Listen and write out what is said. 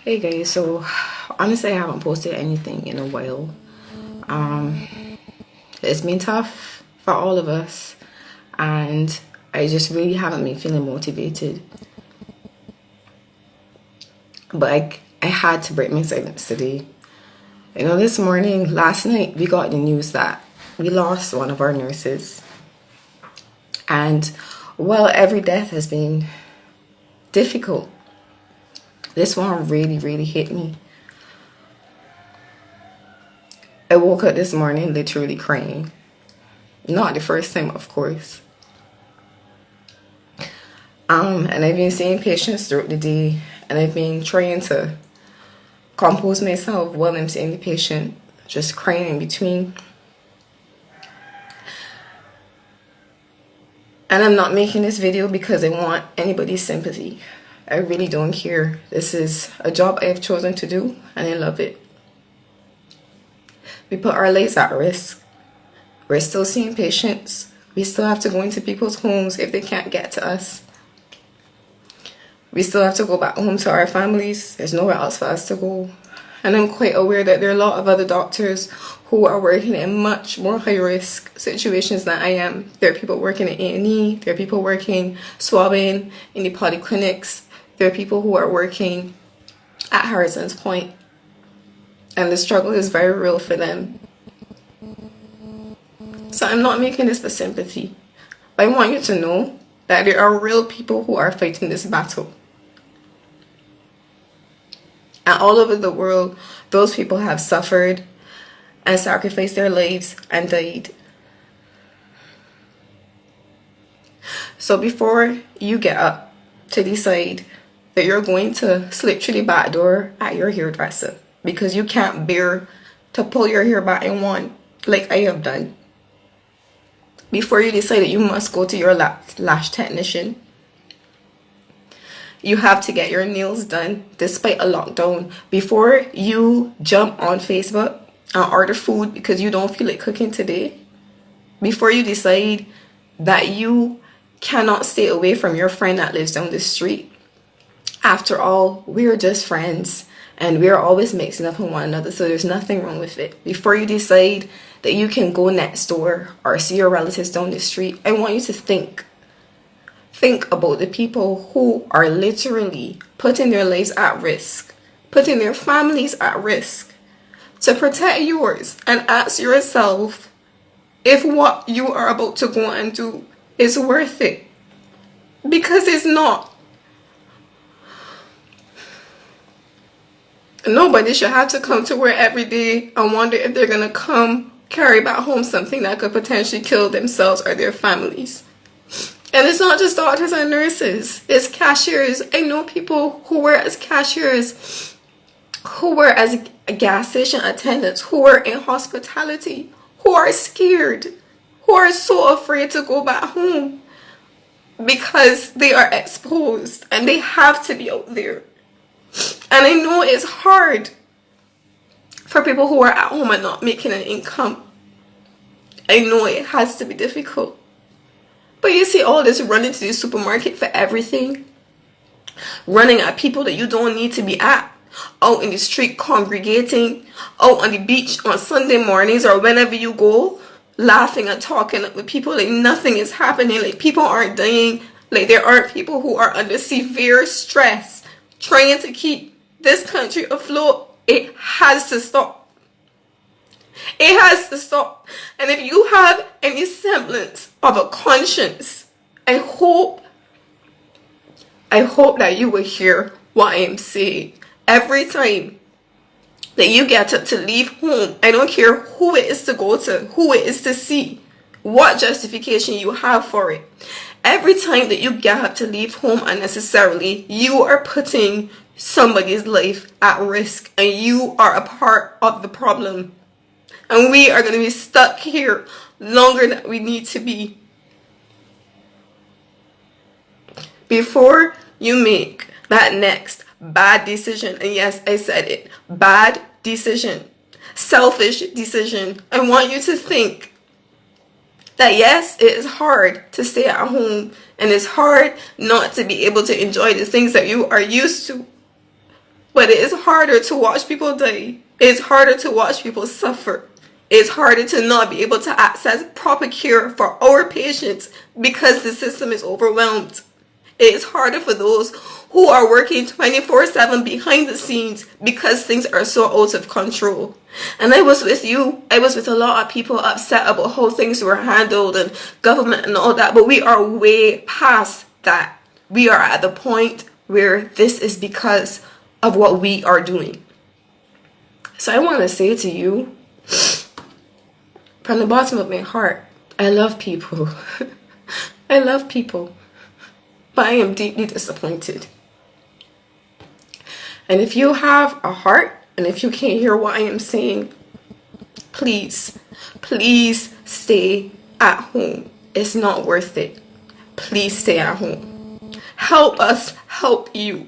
Hey guys, so honestly, I haven't posted anything in a while. Um, it's been tough for all of us, and I just really haven't been feeling motivated. But I had to break my silence today. This morning, last night, we got the news that we lost one of our nurses. And while every death has been difficult, this one really, really hit me. I woke up this morning literally crying. Not the first time, of course. And I've been seeing patients throughout the day, and I've been trying to compose myself while I'm seeing the patient, just crying in between. And I'm not making this video because I want anybody's sympathy. I really don't care. This is a job I have chosen to do, and I love it. We put our lives at risk. We're still seeing patients. We still have to go into people's homes if they can't get to us. We still have to go back home to our families. There's nowhere else for us to go. And I'm quite aware that there are a lot of other doctors who are working in much more high-risk situations than I am. There are people working in A&E. There are people working swabbing in the polyclinics. There are people who are working at Harrison's Point. And the struggle is very real for them. So I'm not making this for sympathy. I want you to know that there are real people who are fighting this battle. And all over the world, those people have suffered and sacrificed their lives and died. So before you get up to decide that you're going to slip through the back door at your hairdresser because you can't bear to pull your hair back in one, like I have done, before you decide that you must go to your lash technician, you have to get your nails done despite a lockdown. Before you jump on Facebook and order food because you don't feel like cooking today, before you decide that you cannot stay away from your friend that lives down the street. After all, we're just friends and we're always mixing up with one another, so there's nothing wrong with it. Before you decide that you can go next door or see your relatives down the street, I want you to think about the people who are literally putting their lives at risk, putting their families at risk to protect yours, and ask yourself if what you are about to go and do is worth it. Because it's not. Nobody should have to come to work every day and wonder if they're going to come carry back home something that could potentially kill themselves or their families. And it's not just doctors and nurses, it's cashiers. I know people who work as cashiers, who work as gas station attendants, who work in hospitality, who are scared, who are so afraid to go back home because they are exposed and they have to be out there. And I know it's hard for people who are at home and not making an income. I know it has to be difficult. But you see all this running to the supermarket for everything, running at people that you don't need to be at, out in the street congregating, out on the beach on Sunday mornings or whenever you go, laughing and talking with people like nothing is happening, like people aren't dying, like there aren't people who are under severe stress trying to keep this country afloat. It has to stop. It has to stop. And if you have any semblance of a conscience, I hope that you will hear what I am saying. Every time that you get to leave home, I don't care who it is to go to, who it is to see, what justification you have for it. Every time that you get up to leave home unnecessarily, you are putting somebody's life at risk, and you are a part of the problem. And we are going to be stuck here longer than we need to be. Before you make that next bad decision, and yes, I said it, bad decision, selfish decision, I want you to think that yes, it is hard to stay at home and it's hard not to be able to enjoy the things that you are used to. But it is harder to watch people die. It's harder to watch people suffer. It's harder to not be able to access proper care for our patients because the system is overwhelmed. It's harder for those who are working 24/7 behind the scenes because things are so out of control. And I was with you. I was with a lot of people upset about how things were handled and government and all that. But we are way past that. We are at the point where this is because of what we are doing. So I want to say to you, from the bottom of my heart, I love people. I love people. But I am deeply disappointed. And if you have a heart, and if you can't hear what I am saying, please, please stay at home. It's not worth it. Please stay at home. Help us help you.